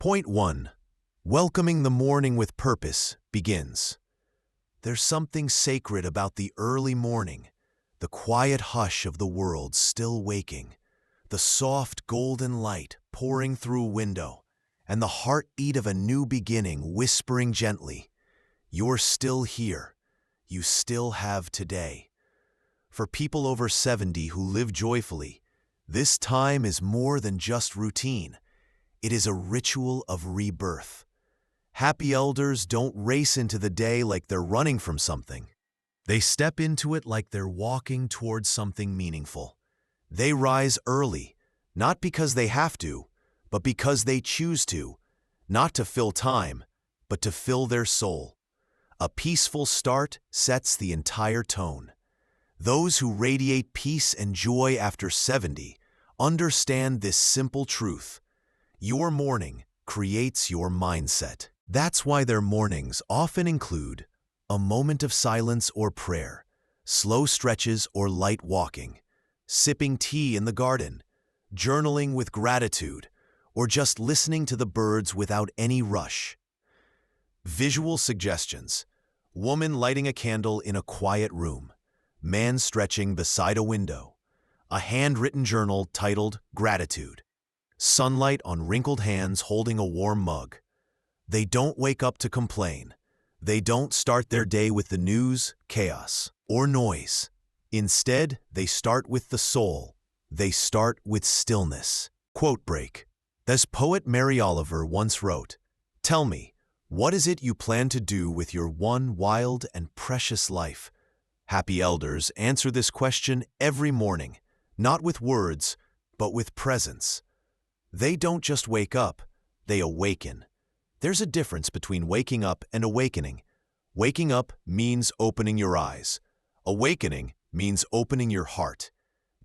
Point 1. Welcoming the morning with purpose begins. There's something sacred about the early morning, the quiet hush of the world still waking, the soft golden light pouring through a window, and the heartbeat of a new beginning whispering gently, "You're still here. You still have today." For people over 70 who live joyfully, this time is more than just routine. It is a ritual of rebirth. Happy elders don't race into the day like they're running from something. They step into it like they're walking towards something meaningful. They rise early, not because they have to, but because they choose to, not to fill time, but to fill their soul. A peaceful start sets the entire tone. Those who radiate peace and joy after 70 understand this simple truth. Your morning creates your mindset. That's why their mornings often include a moment of silence or prayer, slow stretches or light walking, sipping tea in the garden, journaling with gratitude, or just listening to the birds without any rush. Visual suggestions: woman lighting a candle in a quiet room, man stretching beside a window, a handwritten journal titled Gratitude, sunlight on wrinkled hands holding a warm mug. They don't wake up to complain. They don't start their day with the news, chaos, or noise. Instead, they start with the soul. They start with stillness. Quote break. As poet Mary Oliver once wrote, "Tell me, what is it you plan to do with your one wild and precious life?" Happy elders answer this question every morning, not with words, but with presence. They don't just wake up, they awaken. There's a difference between waking up and awakening. Waking up means opening your eyes. Awakening means opening your heart.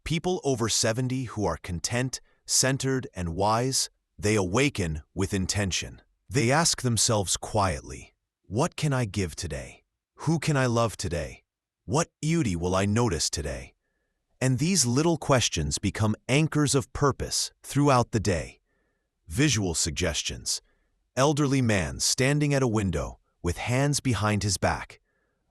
People over 70 who are content, centered, and wise, they awaken with intention. They ask themselves quietly, "What can I give today? Who can I love today? What beauty will I notice today?" And these little questions become anchors of purpose throughout the day. Visual suggestions: elderly man standing at a window with hands behind his back,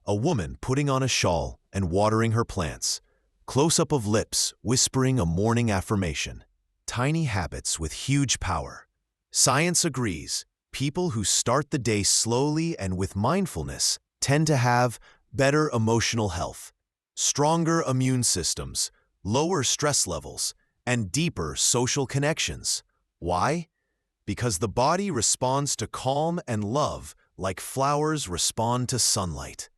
a woman putting on a shawl and watering her plants, close-up of lips whispering a morning affirmation. Tiny habits with huge power. Science agrees, people who start the day slowly and with mindfulness tend to have better emotional health, stronger immune systems, lower stress levels, and deeper social connections. Why? Because the body responds to calm and love like flowers respond to sunlight.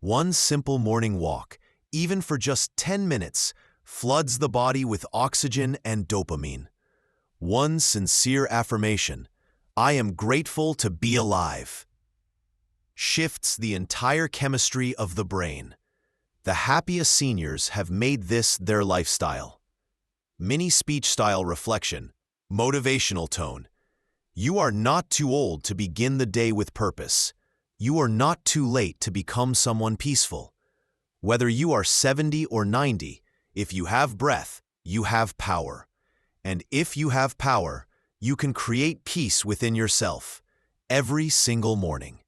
One simple morning walk, even for just 10 minutes, floods the body with oxygen and dopamine. One sincere affirmation, "I am grateful to be alive," shifts the entire chemistry of the brain. The happiest seniors have made this their lifestyle. Mini speech style reflection, motivational tone. You are not too old to begin the day with purpose. You are not too late to become someone peaceful. Whether you are 70 or 90, if you have breath, you have power. And if you have power, you can create peace within yourself every single morning.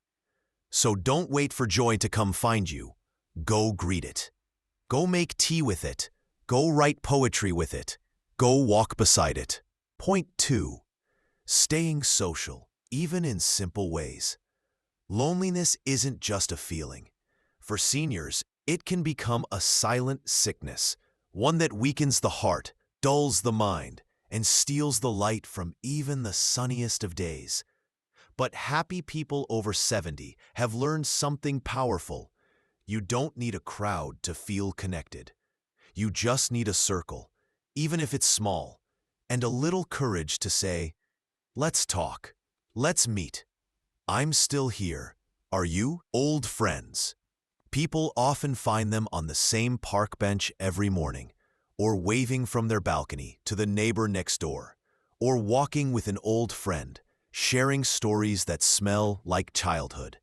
So don't wait for joy to come find you. Go greet it. Go make tea with it. Go write poetry with it. Go walk beside it. Point 2. Staying social, even in simple ways. Loneliness isn't just a feeling. For seniors, it can become a silent sickness, one that weakens the heart, dulls the mind, and steals the light from even the sunniest of days. But happy people over 70 have learned something powerful. You don't need a crowd to feel connected. You just need a circle, even if it's small, and a little courage to say, "Let's talk. Let's meet. I'm still here. Are you?" Old friends. People often find them on the same park bench every morning, or waving from their balcony to the neighbor next door, or walking with an old friend, sharing stories that smell like childhood.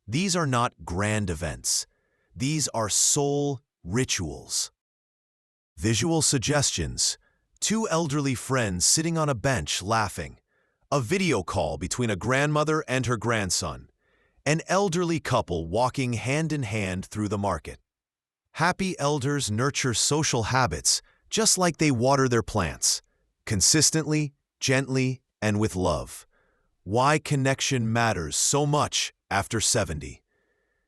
These are not grand events. These are soul rituals. Visual suggestions: two elderly friends sitting on a bench laughing, A video call between a grandmother and her grandson. An elderly couple walking hand in hand through the market. Happy elders nurture social habits just like they water their plants, consistently, gently, and with love. Why connection matters so much after 70.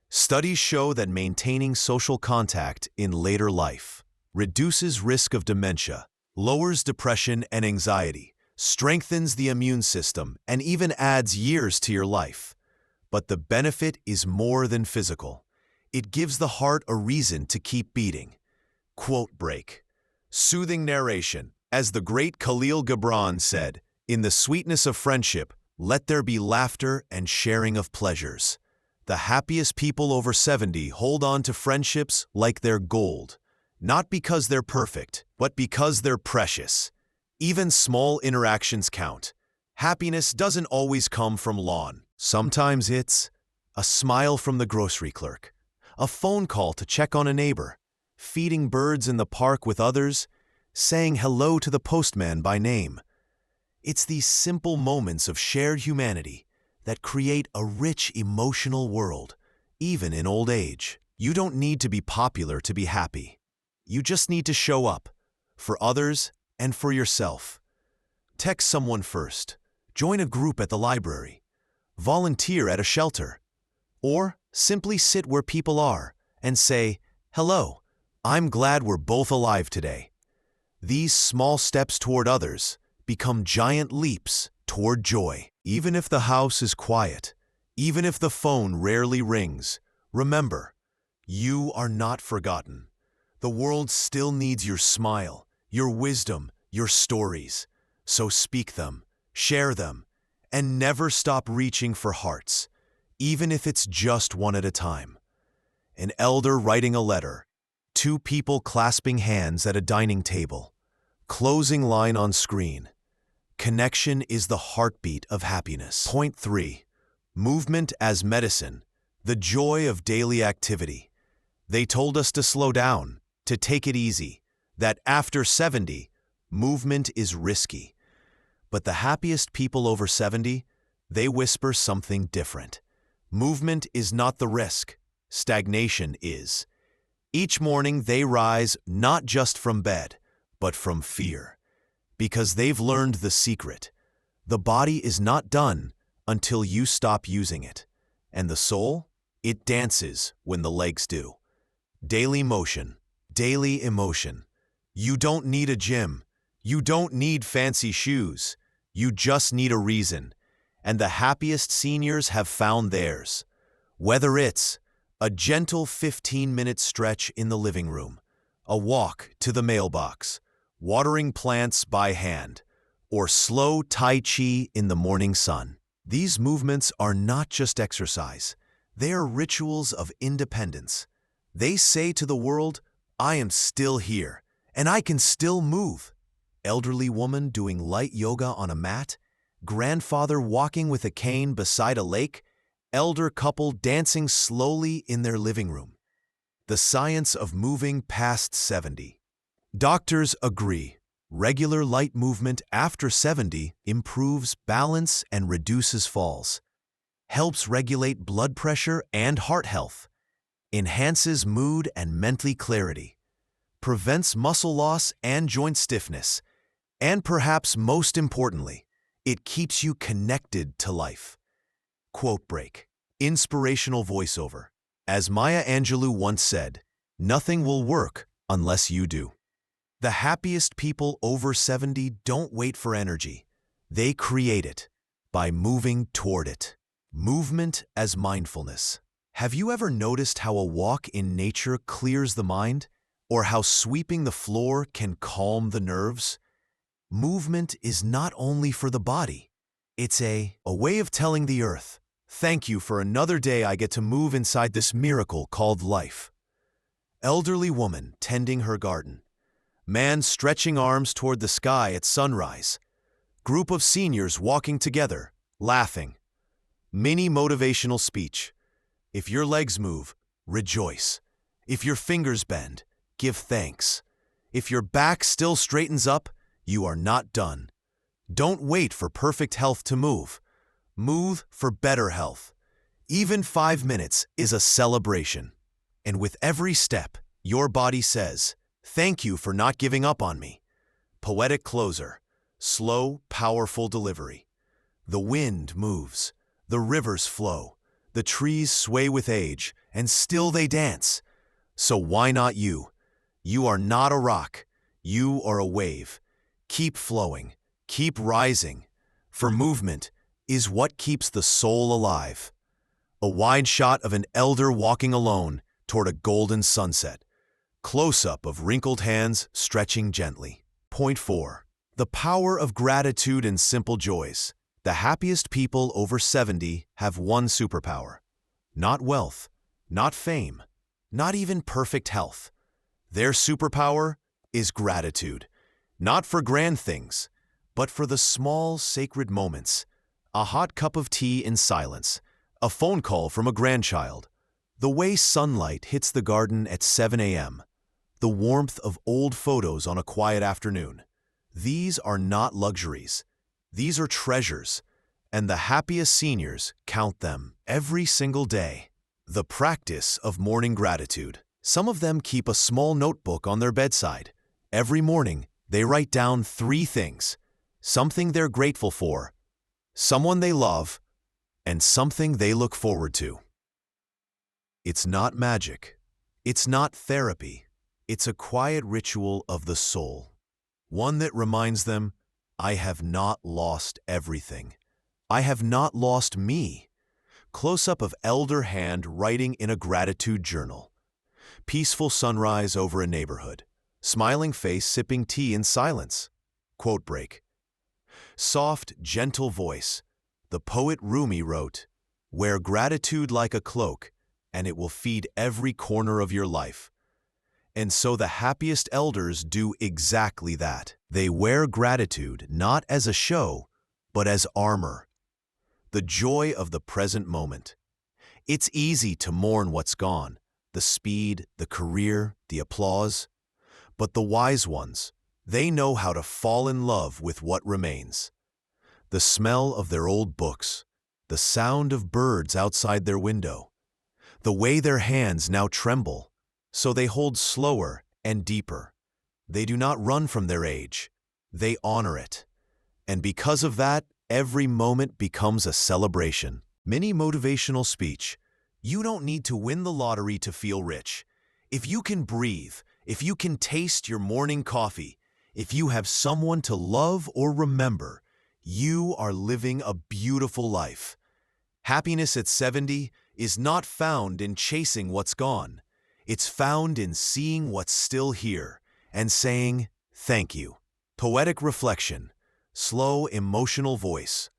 Studies show that maintaining social contact in later life reduces risk of dementia, lowers depression and anxiety, strengthens the immune system, and even adds years to your life. But the benefit is more than physical. It gives the heart a reason to keep beating. Quote break. Soothing narration. As the great Khalil Gibran said, "In the sweetness of friendship, let there be laughter and sharing of pleasures." The happiest people over 70 hold on to friendships like they're gold, not because they're perfect, but because they're precious. Even small interactions count. Happiness doesn't always come from lawn. Sometimes it's a smile from the grocery clerk, a phone call to check on a neighbor, feeding birds in the park with others, saying hello to the postman by name. It's these simple moments of shared humanity that create a rich emotional world, even in old age. You don't need to be popular to be happy. You just need to show up, for others and for yourself. Text someone first, join a group at the library, volunteer at a shelter, or simply sit where people are and say, "Hello, I'm glad we're both alive today." These small steps toward others become giant leaps toward joy. Even if the house is quiet, even if the phone rarely rings, remember, you are not forgotten. The world still needs your smile, your wisdom, your stories. So speak them, share them, and never stop reaching for hearts, even if it's just one at a time. An elder writing a letter, two people clasping hands at a dining table, closing line on screen. Connection is the heartbeat of happiness. Point 3. Movement as medicine, the joy of daily activity. They told us to slow down, to take it easy, that after 70, movement is risky. But the happiest people over 70, they whisper something different. Movement is not the risk, stagnation is. Each morning they rise not just from bed, but from fear. Because they've learned the secret. The body is not done until you stop using it. And the soul? It dances when the legs do. Daily motion, daily emotion. You don't need a gym. You don't need fancy shoes. You just need a reason. And the happiest seniors have found theirs. Whether it's a gentle 15-minute stretch in the living room, a walk to the mailbox, watering plants by hand, or slow Tai Chi in the morning sun. These movements are not just exercise. They are rituals of independence. They say to the world, "I am still here, and I can still move." Elderly woman doing light yoga on a mat, grandfather walking with a cane beside a lake, elder couple dancing slowly in their living room. The science of moving past 70. Doctors agree, regular light movement after 70 improves balance and reduces falls, helps regulate blood pressure and heart health, enhances mood and mental clarity, prevents muscle loss and joint stiffness, and perhaps most importantly, it keeps you connected to life. Quote break. Inspirational voiceover. As Maya Angelou once said, "Nothing will work unless you do." The happiest people over 70 don't wait for energy. They create it by moving toward it. Movement as mindfulness. Have you ever noticed how a walk in nature clears the mind, or how sweeping the floor can calm the nerves? Movement is not only for the body. It's a way of telling the earth, "Thank you for another day I get to move inside this miracle called life." Elderly woman tending her garden. Man stretching arms toward the sky at sunrise. Group of seniors walking together, laughing. Mini motivational speech. If your legs move, rejoice. If your fingers bend, give thanks. If your back still straightens up, you are not done. Don't wait for perfect health to move. Move for better health. Even 5 minutes is a celebration. And with every step, your body says, "Thank you for not giving up on me." Poetic closer. Slow, powerful delivery. The wind moves. The rivers flow. The trees sway with age, and still they dance. So why not you? You are not a rock. You are a wave. Keep flowing. Keep rising. For movement is what keeps the soul alive. A wide shot of an elder walking alone toward a golden sunset. Close-up of wrinkled hands stretching gently. Point 4. The power of gratitude and simple joys. The happiest people over 70 have one superpower. Not wealth, not fame, not even perfect health. Their superpower is gratitude. Not for grand things, but for the small, sacred moments. A hot cup of tea in silence. A phone call from a grandchild. The way sunlight hits the garden at 7 a.m. The warmth of old photos on a quiet afternoon. These are not luxuries. These are treasures, and the happiest seniors count them every single day. The practice of morning gratitude. Some of them keep a small notebook on their bedside. Every morning, they write down 3 things. Something they're grateful for, someone they love, and something they look forward to. It's not magic. It's not therapy. It's a quiet ritual of the soul. One that reminds them, I have not lost everything. I have not lost me. Close-up of elder hand writing in a gratitude journal. Peaceful sunrise over a neighborhood. Smiling face sipping tea in silence. Quote break. Soft, gentle voice. The poet Rumi wrote, "Wear gratitude like a cloak, and it will feed every corner of your life." And so the happiest elders do exactly that. They wear gratitude not as a show, but as armor. The joy of the present moment. It's easy to mourn what's gone, the speed, the career, the applause. But the wise ones, they know how to fall in love with what remains. The smell of their old books, the sound of birds outside their window, the way their hands now tremble, so they hold slower and deeper. They do not run from their age, they honor it. And because of that, every moment becomes a celebration. Mini motivational speech. You don't need to win the lottery to feel rich. If you can breathe, if you can taste your morning coffee, if you have someone to love or remember, you are living a beautiful life. Happiness at 70 is not found in chasing what's gone. It's found in seeing what's still here and saying, thank you. Poetic reflection. Slow, emotional voice.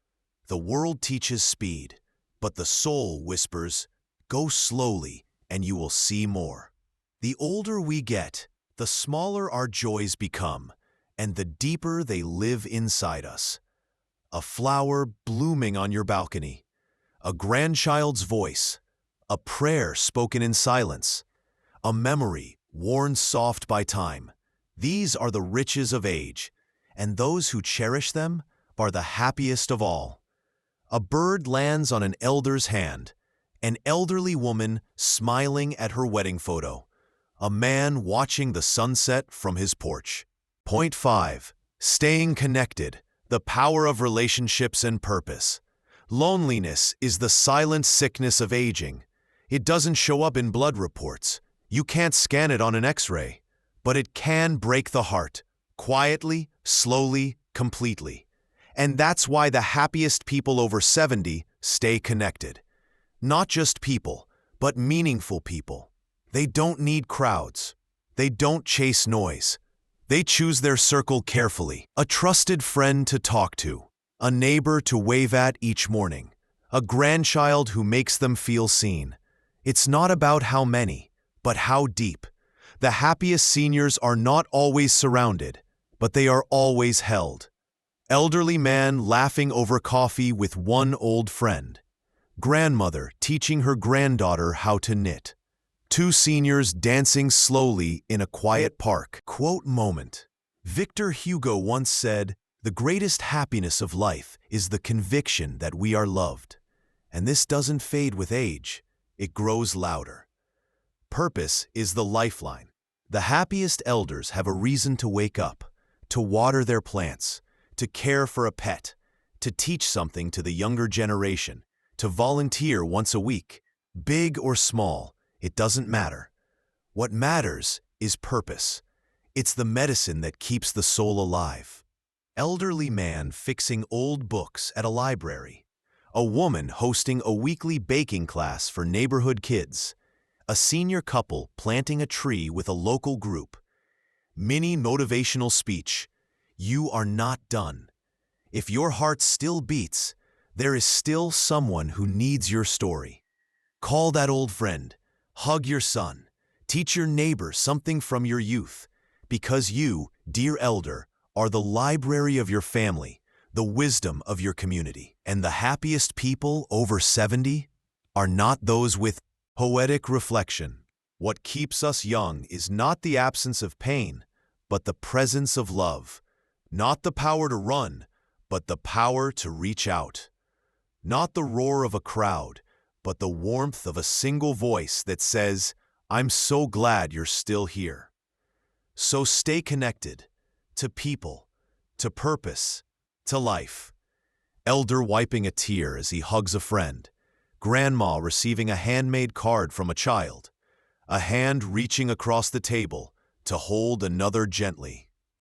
The world teaches speed, but the soul whispers, go slowly and you will see more. The older we get, the smaller our joys become, and the deeper they live inside us. A flower blooming on your balcony, a grandchild's voice, a prayer spoken in silence, a memory worn soft by time. These are the riches of age, and those who cherish them are the happiest of all. A bird lands on an elder's hand, an elderly woman smiling at her wedding photo, a man watching the sunset from his porch. Point 5. Staying connected. The power of relationships and purpose. Loneliness is the silent sickness of aging. It doesn't show up in blood reports. You can't scan it on an X-ray, but it can break the heart, quietly, slowly, completely. And that's why the happiest people over 70 stay connected. Not just people, but meaningful people. They don't need crowds. They don't chase noise. They choose their circle carefully. A trusted friend to talk to, a neighbor to wave at each morning, a grandchild who makes them feel seen. It's not about how many, but how deep. The happiest seniors are not always surrounded, but they are always held. Elderly man laughing over coffee with one old friend. Grandmother teaching her granddaughter how to knit. 2 seniors dancing slowly in a quiet park. Quote moment. Victor Hugo once said, The greatest happiness of life is the conviction that we are loved. And this doesn't fade with age, it grows louder. Purpose is the lifeline. The happiest elders have a reason to wake up, to water their plants, to care for a pet, to teach something to the younger generation, to volunteer once a week. Big or small, it doesn't matter. What matters is purpose. It's the medicine that keeps the soul alive. Elderly man fixing old books at a library. A woman hosting a weekly baking class for neighborhood kids. A senior couple planting a tree with a local group. Mini motivational speech. You are not done. If your heart still beats, there is still someone who needs your story. Call that old friend. Hug your son. Teach your neighbor something from your youth. Because you, dear elder, are the library of your family, the wisdom of your community. And the happiest people over 70 are not those with poetic reflection. What keeps us young is not the absence of pain, but the presence of love. Not the power to run, but the power to reach out. Not the roar of a crowd, but the warmth of a single voice that says, I'm so glad you're still here. So stay connected to people, to purpose, to life. Elder wiping a tear as he hugs a friend. Grandma receiving a handmade card from a child. A hand reaching across the table to hold another gently.